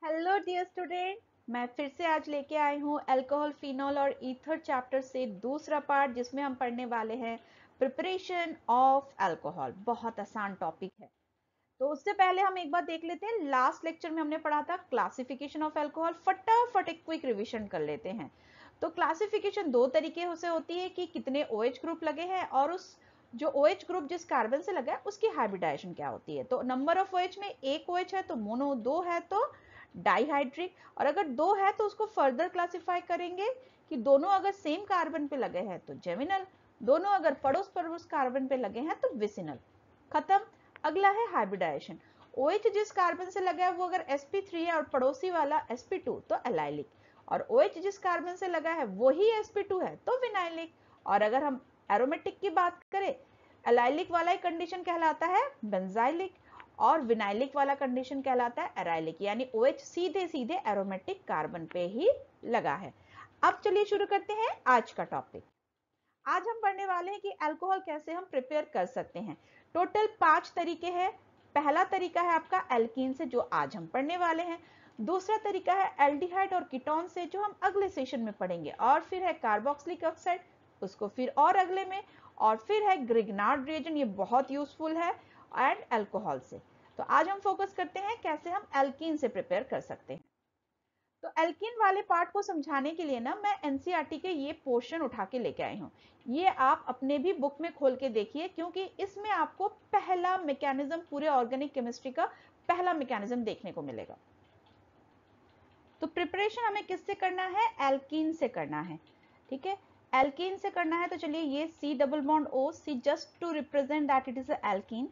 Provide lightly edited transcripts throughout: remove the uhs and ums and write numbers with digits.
Hello dear student, मैं फिर से आज लेके आई हूँ अल्कोहल, फिनॉल और ईथर चैप्टर से दूसरा पार्ट, जिसमें हम पढ़ने वाले हैं प्रिपरेशन ऑफ अल्कोहल। बहुत आसान टॉपिक है। तो उससे पहले हम एक बार देख लेते हैं, लास्ट लेक्चर में हमने पढ़ा था क्लासिफिकेशन ऑफ अल्कोहल। फटाफट एक क्विक रिवीजन कर लेते हैं। तो क्लासिफिकेशन दो तरीके से होती है कि कितने OH ग्रुप लगे हैं और उस जो OH ग्रुप जिस कार्बन से लगा है उसकी हाइब्रिडाइजेशन क्या होती है। तो नंबर ऑफ OH में एक OH है तो मोनो, दो है तो डाइहाइड्रिक, और अगर दो है तो उसको फर्दर क्लासिफाई करेंगे कि दोनों अगर सेम कार्बन पे लगे हैं तो जेमिनल, दोनों अगर पड़ोस पड़ोस कार्बन पे लगे हैं तो विसिनल। खत्म। अगला है हाइब्रिडाइजेशन। OH जिस कार्बन से लगा है वो अगर sp3 है और पड़ोसी वाला sp2 तो एलाइलिक, और OH जिस कार्बन से लगा है वही sp2 है तो विनाइलिक। और अगर हम एरोमेटिक की बात करें, एलाइलिक वाला ही कंडीशन कहलाता है बेंजाइलिक और विनाइलिक वाला कंडीशन कहलाता है एराइलिक, यानी OH सीधे सीधे एरोमेटिक कार्बन पे ही लगा है। अब चलिए शुरू करते हैं आज का टॉपिक। आज हम पढ़ने वाले हैं कि अल्कोहल कैसे हम प्रिपेयर कर सकते हैं। टोटल 5 तरीके हैं। पहला तरीका है आपका एल्कीन से, जो आज हम पढ़ने वाले हैं। दूसरा तरीका है एल्डिहाइड और कीटोन से, जो हम अगले सेशन में पढ़ेंगे। और फिर है कार्बोक्सिलिक ऑक्साइड, उसको फिर और अगले में। और फिर है ग्रिग्नार्ड रिएजेंट, ये बहुत यूजफुल है, एंड अल्कोहल से। तो आज हम फोकस करते हैं कैसे हम एल्कीन से प्रिपेयर कर सकते हैं। तो एल्कीन वाले पार्ट को समझाने के लिए ना मैं एनसीईआरटी के ये पोर्शन उठा के लेके आई हूँ। ये आप अपने भी बुक में खोल के देखिए, क्योंकि इसमें आपको पहला मैकेनिज्म, पूरे ऑर्गेनिक केमिस्ट्री का पहला मैकेनिज्म देखने को मिलेगा। तो प्रिपरेशन हमें किससे करना है? एल्कीन से करना है। ठीक है, एल्कीन से करना है। तो चलिए, ये C double bond O, C just to represent that it is alkene.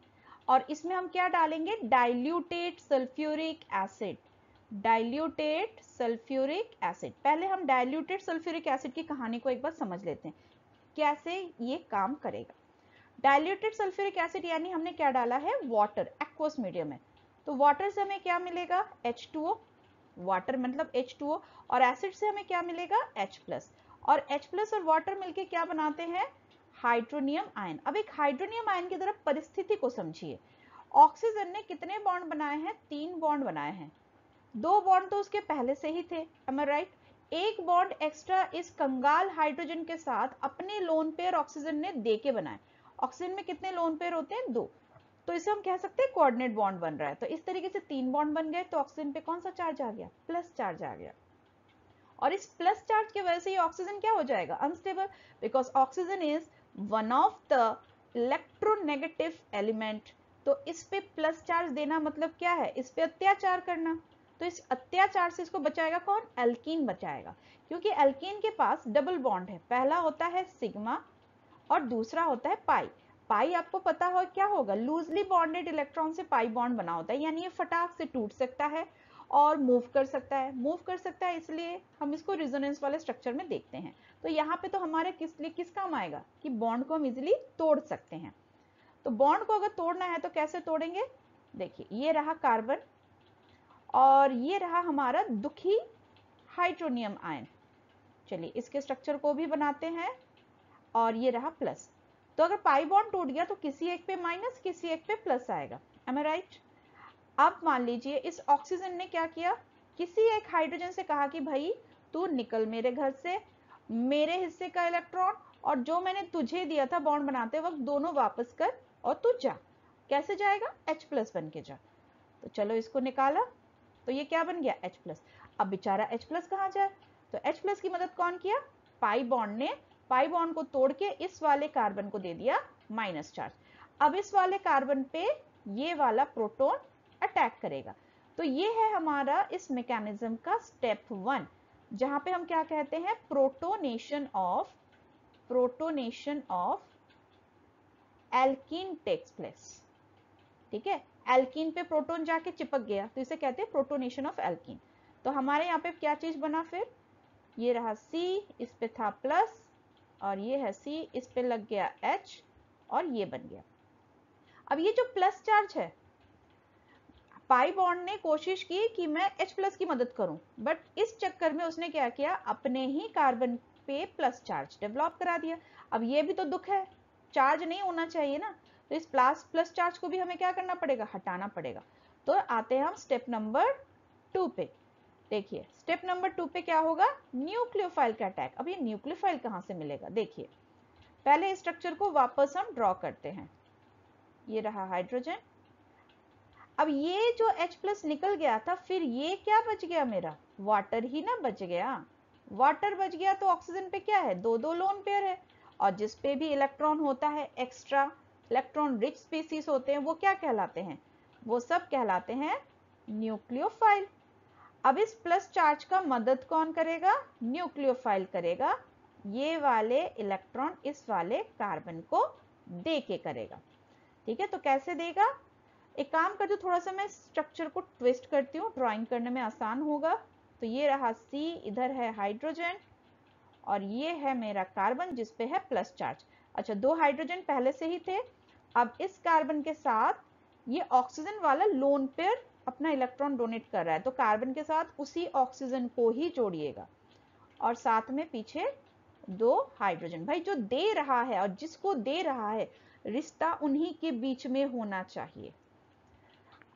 और इसमें हम क्या डालेंगे? Diluted sulphuric acid. Diluted sulphuric acid. पहले हम डाइल्यूटेड सल्फ्यूरिक एसिड की कहानी को एक बार समझ लेते हैं, कैसे ये काम करेगा। डाइल्यूटेड सल्फ्यूरिक एसिड यानी हमने क्या डाला है? वाटर, एक्वस मीडियम है। तो वाटर से हमें क्या मिलेगा? H2O। वाटर मतलब H2O, और एसिड से हमें क्या मिलेगा? H+। और H+ और वाटर मिलके क्या बनाते हैं? Hydronium ion. अब एक हाइड्रोनियम आयन की तरफ परिस्थिति को समझिए। ऑक्सीजन ने कितने बॉन्ड बनाए हैं? 3 बॉन्ड बनाए हैं। 2 बॉन्ड तो उसके पहले से ही थे, am I right? एक बॉन्ड एक्स्ट्रा इस कंगाल हाइड्रोजन के साथ अपने लोन पेयर ऑक्सीजन ने दे के बनाए। ऑक्सीजन में कितने लोन पेयर होते हैं? 2। तो इसे हम कह सकते हैं कोऑर्डिनेट बॉन्ड बन रहा है। तो इस तरीके से 3 बॉन्ड बन गए, तो ऑक्सीजन पे कौन सा चार्ज आ गया? प्लस चार्ज आ गया। और इस प्लस चार्ज की वजह से ये ऑक्सीजन क्या हो जाएगा? Unstable, because oxygen is one of the electronegative element. तो इस पे प्लस चार्ज देना मतलब क्या है? इस पे अत्याचार करना। तो इस अत्याचार से इसको बचाएगा कौन? एल्कीन बचाएगा, क्योंकि एल्कीन के पास डबल बॉन्ड है। पहला होता है सिग्मा और दूसरा होता है पाई। पाई आपको पता हो क्या होगा? लूजली बॉन्डेड इलेक्ट्रॉन से पाई बॉन्ड बना होता है, यानी ये फटाक से टूट सकता है और मूव कर सकता है। मूव कर सकता है इसलिए हम इसको रिजोनेंस वाले स्ट्रक्चर में देखते हैं। तो यहाँ पे तो हमारे किस काम आएगा कि बॉन्ड को हम इजिली तोड़ सकते हैं। तो बॉन्ड को अगर तोड़ना है तो कैसे तोड़ेंगे? देखिए, ये रहा कार्बन और ये रहा हमारा दुखी हाइड्रोनियम आयन। चलिए, इसके स्ट्रक्चर को भी बनाते हैं। और ये रहा प्लस। तो अगर पाई बॉन्ड टूट गया तो किसी एक पे माइनस, किसी एक पे प्लस आएगा। एम आई राइट? अब मान लीजिए इस ऑक्सीजन ने क्या किया? किसी एक हाइड्रोजन से कहा कि भाई तू निकल मेरे घर से, मेरे हिस्से का इलेक्ट्रॉन और जो मैंने तुझे दिया था बॉन्ड बनाते वक्त, दोनों वापस कर और तू जा। कैसे जाएगा? H+ बन के जा। तो चलो इसको निकाला, तो ये क्या बन गया? H+। अब बेचारा H+ कहाँ जाए? तो H+ की मदद कौन किया? पाई बॉन्ड ने। पाई बॉन्ड को तोड़ के इस वाले कार्बन को दे दिया माइनस चार्ज। अब इस वाले कार्बन पे ये वाला प्रोटॉन अटैक करेगा। तो ये है हमारा इस मैकेनिज्म का स्टेप 1, जहां पे हम क्या कहते हैं? Protonation of alkene takes place. ठीक है, एल्कीन पे प्रोटॉन जाके चिपक गया तो इसे कहते हैं प्रोटोनेशन ऑफ एल्कीन। तो हमारे यहाँ पे क्या चीज बना? फिर ये रहा C, इस पे था प्लस, और ये है C, इस पे लग गया H, और ये बन गया। अब ये जो प्लस चार्ज है, पाई बॉन्ड ने कोशिश की कि मैं H+ की मदद करूं, बट इस चक्कर में उसने क्या किया? अपने ही कार्बन पे प्लस चार्ज डेवलप करा दिया। अब ये भी तो दुख है, चार्ज नहीं होना चाहिए ना। तो इस प्लस चार्ज को भी हमें क्या करना पड़ेगा? हटाना पड़ेगा। तो आते हैं हम स्टेप नंबर 2 पे। देखिए स्टेप नंबर 2 पे क्या होगा, न्यूक्लियोफाइल का अटैक। अब ये न्यूक्लियोफाइल कहां से मिलेगा, देखिए पहले स्ट्रक्चर को वापस हम ड्रॉ करते हैं। ये रहा हाइड्रोजन। अब ये जो H+ निकल गया था, फिर ये क्या बच गया मेरा, वाटर ही ना बच गया। वाटर बच गया तो ऑक्सीजन पे क्या है, दो दो लोन पेयर है, और जिस पे भी इलेक्ट्रॉन होता है एक्स्ट्रा, इलेक्ट्रॉन रिच स्पीसीज होते हैं, वो क्या कहलाते हैं, वो सब कहलाते हैं न्यूक्लियोफाइल। अब इस प्लस चार्ज का मदद कौन करेगा, न्यूक्लियोफाइल करेगा। ये वाले इलेक्ट्रॉन इस वाले कार्बन को दे के करेगा। ठीक है, तो कैसे देगा, एक काम कर दो, थोड़ा सा मैं स्ट्रक्चर को ट्विस्ट करती हूँ, ड्राइंग करने में आसान होगा। तो ये रहा C, इधर है हाइड्रोजन, और ये है मेरा कार्बन जिस पे है प्लस चार्ज। अच्छा, दो हाइड्रोजन पहले से ही थे। अब इस कार्बन के साथ ये ऑक्सीजन वाला लोन पेयर अपना इलेक्ट्रॉन डोनेट कर रहा है, तो कार्बन के साथ उसी ऑक्सीजन को ही जोड़िएगा, और साथ में पीछे दो हाइड्रोजन। भाई जो दे रहा है और जिसको दे रहा है, रिश्ता उन्हीं के बीच में होना चाहिए।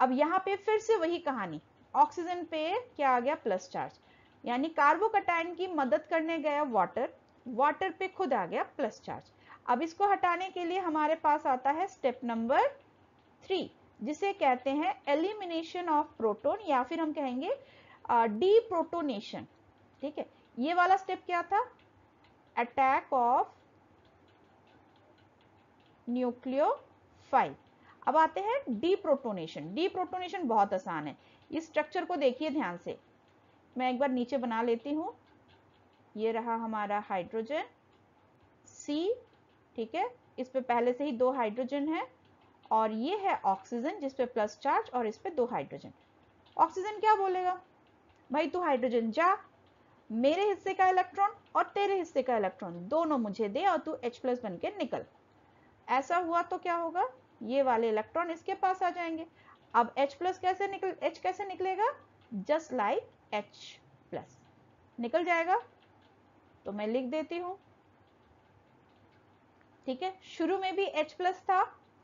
अब यहाँ पे फिर से वही कहानी, ऑक्सीजन पे क्या आ गया, प्लस चार्ज, यानी कार्बोकैटायन की मदद करने गया वाटर, वाटर पे खुद आ गया प्लस चार्ज। अब इसको हटाने के लिए हमारे पास आता है स्टेप नंबर 3, जिसे कहते हैं एलिमिनेशन ऑफ प्रोटॉन, या फिर हम कहेंगे डीप्रोटोनेशन। ठीक है, ये वाला स्टेप क्या था, अटैक ऑफ न्यूक्लियोफाइल। अब आते हैं डीप्रोटोनेशन। डीप्रोटोनेशन बहुत आसान है, इस स्ट्रक्चर को देखिए ध्यान से, मैं एक बार नीचे बना लेती हूं। ये रहा हमारा हाइड्रोजन C, ठीक है, इस पे पहले से ही दो हाइड्रोजन है, और ये है ऑक्सीजन जिस पे प्लस चार्ज, और इस पे दो हाइड्रोजन। ऑक्सीजन क्या बोलेगा, भाई तू हाइड्रोजन जा, मेरे हिस्से का इलेक्ट्रॉन और तेरे हिस्से का इलेक्ट्रॉन दोनों मुझे दे, और तू H+ बन के निकल। ऐसा हुआ तो क्या होगा, ये वाले इलेक्ट्रॉन इसके पास आ जाएंगे। अब H+ कैसे निकलेगा, जस्ट लाइक H+ निकल जाएगा। तो मैं लिख देती हूं, ठीक है, शुरू में भी H+ था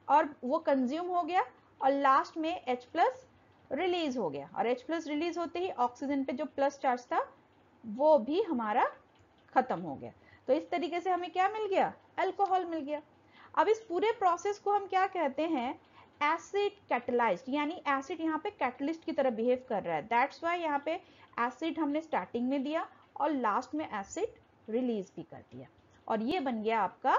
और वो कंज्यूम हो गया, और लास्ट में H+ रिलीज हो गया, और H+ रिलीज होते ही ऑक्सीजन पे जो प्लस चार्ज था वो भी हमारा खत्म हो गया। तो इस तरीके से हमें क्या मिल गया, अल्कोहल मिल गया। अब इस पूरे प्रोसेस को हम क्या कहते हैं, एसिड कैटलाइज्ड, यानी एसिड यहाँ पे कैटलिस्ट की तरह बिहेव कर रहा है, दैट्स वाई यहाँ पे एसिड हमने स्टार्टिंग में दिया और लास्ट में एसिड रिलीज भी कर दिया, और ये बन गया आपका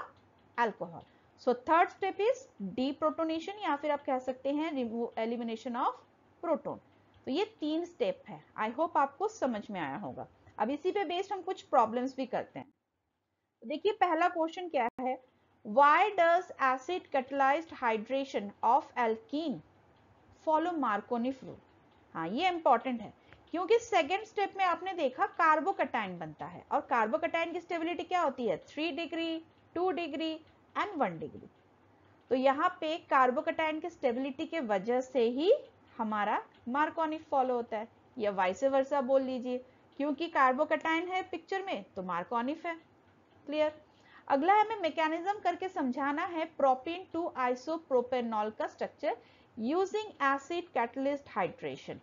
alcohol. So third step is deprotonation, या फिर आप कह सकते हैं एलिमिनेशन ऑफ प्रोटॉन। तो ये 3 स्टेप है, आई होप आपको समझ में आया होगा। अब इसी पे बेस्ड हम कुछ प्रॉब्लम्स भी करते हैं। देखिए पहला क्वेश्चन क्या है, why does acid catalyzed hydration of alkene follow Marconi rule? हाँ ये इंपॉर्टेंट है, क्योंकि सेकेंड स्टेप में आपने देखा कार्बोकैटायन बनता है, और कार्बोकैटायन की स्टेबिलिटी क्या होती है, 3 डिग्री, 2 डिग्री एंड 1 डिग्री। तो यहाँ पे कार्बोकैटायन की स्टेबिलिटी के वजह से ही हमारा मार्कोनी फॉलो होता है, या वाइस वर्सा बोल लीजिए, क्योंकि कार्बोकैटायन है पिक्चर में तो मार्कोनिफ है। क्लियर। अगला हमें मैकेनिज्म करके समझाना है प्रोपीन टू आइसोप्रोपेनॉल का structure using acid catalyst hydration.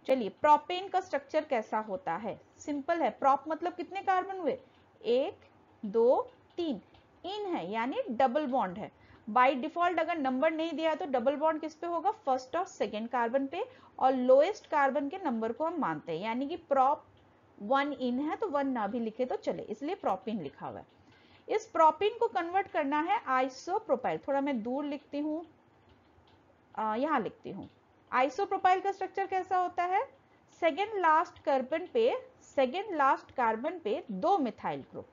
चलिए प्रोपेन का स्ट्रक्चर कैसा होता है, सिंपल है, प्रोप मतलब कितने कार्बन हुए, 1 2 3, इन है यानी डबल बॉन्ड है। बाय डिफॉल्ट अगर नंबर नहीं दिया तो डबल बॉन्ड किस पे होगा, फर्स्ट और सेकेंड कार्बन पे, और लोएस्ट कार्बन के नंबर को हम मानते हैं, यानी कि प्रोप 1 इन है तो 1 ना भी लिखे तो चले, इसलिए प्रोपिन लिखा हुआ है। इस प्रोपिन को कन्वर्ट करना है आइसोप्रोपाइल, थोड़ा मैं दूर लिखती हूँ, यहां लिखती हूँ। आइसोप्रोपाइल का स्ट्रक्चर कैसा होता है, सेकेंड लास्ट कार्बन पे दो methyl group,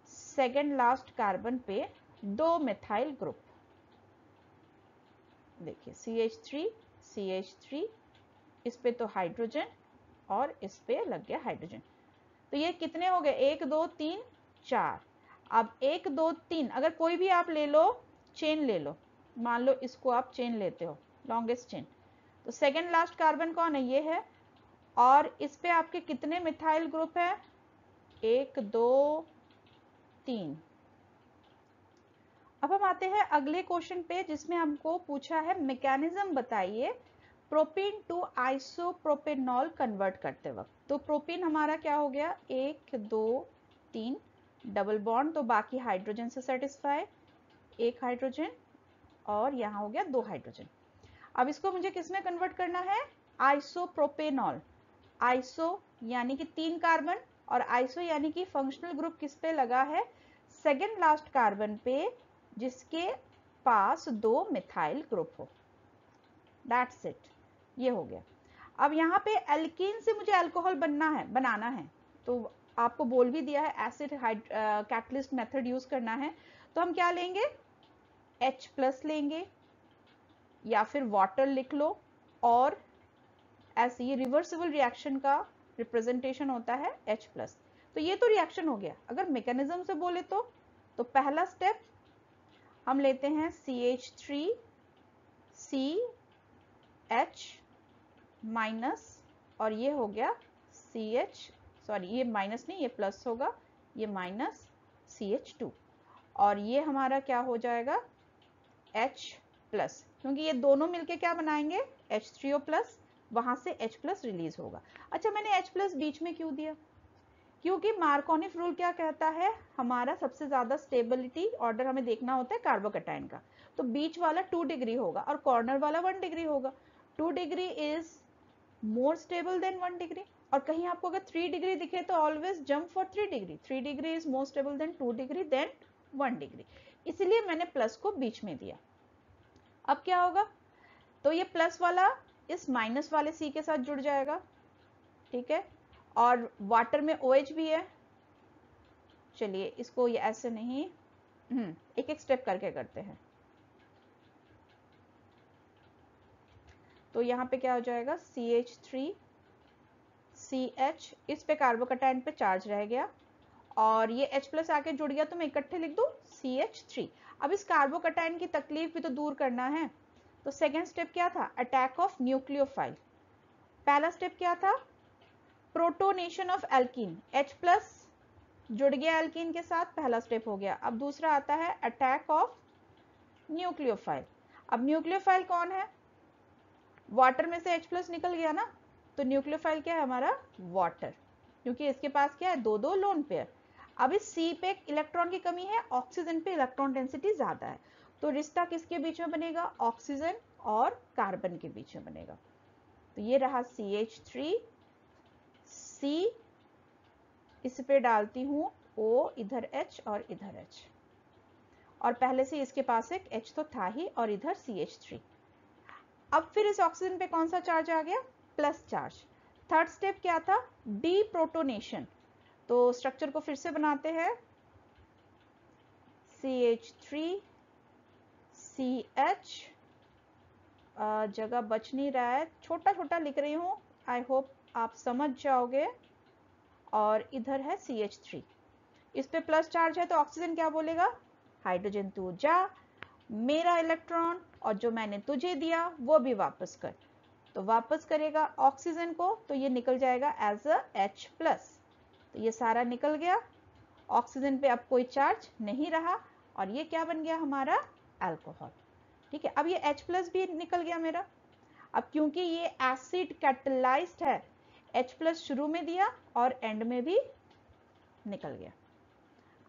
second last carbon पे दो मिथाइल ग्रुप, देखिए CH3 इस पे तो हाइड्रोजन और इस पे लग गया हाइड्रोजन। तो ये कितने हो गए, 1 2 3 4। अब 1 2 3 अगर कोई भी आप ले लो, चेन ले लो, मान लो इसको आप चेन लेते हो, लॉन्गेस्ट चेन, तो सेकेंड लास्ट कार्बन कौन है, ये है, और इस पे आपके कितने मिथाइल ग्रुप है, 1 2 3। अब हम आते हैं अगले क्वेश्चन पे, जिसमें हमको पूछा है मैकेनिज्म बताइए प्रोपीन टू आइसोप्रोपेनॉल कन्वर्ट करते वक्त। तो प्रोपीन हमारा क्या हो गया, 1 2 3 डबल बॉन्ड, तो बाकी हाइड्रोजन से सेटिस्फाई, एक हाइड्रोजन, और यहाँ हो गया 2 हाइड्रोजन। अब इसको मुझे किसमें कन्वर्ट करना है, आइसोप्रोपेनॉल। आइसो यानी कि 3 कार्बन, और आइसो यानी कि फंक्शनल ग्रुप किस पे लगा है, सेकेंड लास्ट कार्बन पे, जिसके पास 2 मिथाइल ग्रुप हो। दैट्स इट, ये हो गया। अब यहाँ पे एल्कीन से मुझे अल्कोहल बनाना है, तो आपको बोल भी दिया है एसिड कैटलिस्ट मेथड यूज करना है। तो हम क्या लेंगे, H+ लेंगे, या फिर वाटर लिख लो, और ऐसे ये रिवर्सिबल रिएक्शन का रिप्रेजेंटेशन होता है H+। तो ये तो रिएक्शन हो गया। अगर मैकेनिज्म से बोले तो पहला स्टेप हम लेते हैं CH3 CH-, और ये हो गया CH, सॉरी ये माइनस नहीं, ये प्लस होगा, ये माइनस CH2, और ये हमारा क्या हो जाएगा H+, क्योंकि ये दोनों मिलके क्या बनाएंगे, H3O+, वहां से H+ रिलीज होगा। अच्छा, मैंने H+ बीच में क्यों दिया, क्योंकि मार्कोनिफ रूल क्या कहता है, हमारा सबसे ज्यादा स्टेबिलिटी ऑर्डर हमें देखना होता है कार्बोकैटायन का, तो बीच वाला 2 डिग्री होगा और कॉर्नर वाला 1 डिग्री होगा। 2 degree is more stable than 1 degree, और कहीं आपको अगर 3 डिग्री दिखे तो always jump for 3 degree. 3 degree is more stable than 2 degree than 1 degree, इसलिए मैंने प्लस को बीच में दिया। अब क्या होगा, तो ये प्लस वाला इस माइनस वाले C के साथ जुड़ जाएगा, ठीक है, और वाटर में OH भी है। चलिए इसको ये ऐसे नहीं, एक एक स्टेप करके करते हैं। तो यहाँ पे क्या हो जाएगा, CH3 CH, इस पे कार्बोकैटायन पे चार्ज रह गया, और ये H+ आके जुड़ गया, तो मैं इकट्ठे लिख दूं CH3। अब इस कार्बोकैटायन की तकलीफ भी तो दूर करना है, तो सेकेंड स्टेप क्या था, अटैक ऑफ न्यूक्लियोफाइल। पहला स्टेप क्या था, प्रोटोनेशन ऑफ एल्कीन, H+ जुड़ गया एल्कीन के साथ, पहला स्टेप हो गया। अब दूसरा आता है अटैक ऑफ न्यूक्लियोफाइल। अब न्यूक्लियोफाइल कौन है, वाटर में से H+ निकल गया ना, तो न्यूक्लियोफाइल क्या है हमारा, वाटर, क्योंकि इसके पास क्या है, 2 लोन पेयर। अब इस C पे इलेक्ट्रॉन की कमी है, ऑक्सीजन पे इलेक्ट्रॉन डेंसिटी ज्यादा है, तो रिश्ता किसके बीच में बनेगा, ऑक्सीजन और कार्बन के बीच में बनेगा। तो ये रहा CH3 C, इस पे डालती हूँ O, इधर H और इधर H, और पहले से इसके पास एक H तो था ही, और इधर CH3। अब फिर इस ऑक्सीजन पे कौन सा चार्ज आ गया, प्लस चार्ज। थर्ड स्टेप क्या था, डीप्रोटोनेशन। तो स्ट्रक्चर को फिर से बनाते हैं, CH3 CH, जगह बच नहीं रहा है, छोटा छोटा लिख रही हूँ, आई होप आप समझ जाओगे, और इधर है CH3, इस पे प्लस चार्ज है, तो ऑक्सीजन क्या बोलेगा, हाइड्रोजन तू जा, मेरा इलेक्ट्रॉन और जो मैंने तुझे दिया वो भी वापस कर, तो वापस करेगा ऑक्सीजन को, तो ये निकल जाएगा एज अ H+। तो ये सारा निकल गया, ऑक्सीजन पे अब कोई चार्ज नहीं रहा, और ये क्या बन गया हमारा, अल्कोहल। ठीक है, अब ये H+ भी निकल गया मेरा। अब क्योंकि ये एसिड कैटलाइज्ड है, H+ शुरू में दिया और एंड में भी निकल गया।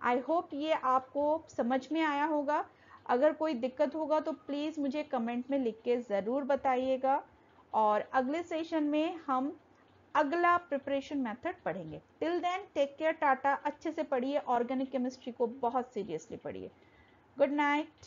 आई होप ये आपको समझ में आया होगा। अगर कोई दिक्कत होगा तो प्लीज मुझे कमेंट में लिख के जरूर बताइएगा, और अगले सेशन में हम अगला प्रिपरेशन मेथड पढ़ेंगे। Till then take care, tata, अच्छे से पढ़िए, ऑर्गेनिक केमिस्ट्री को बहुत सीरियसली पढ़िए। Good night.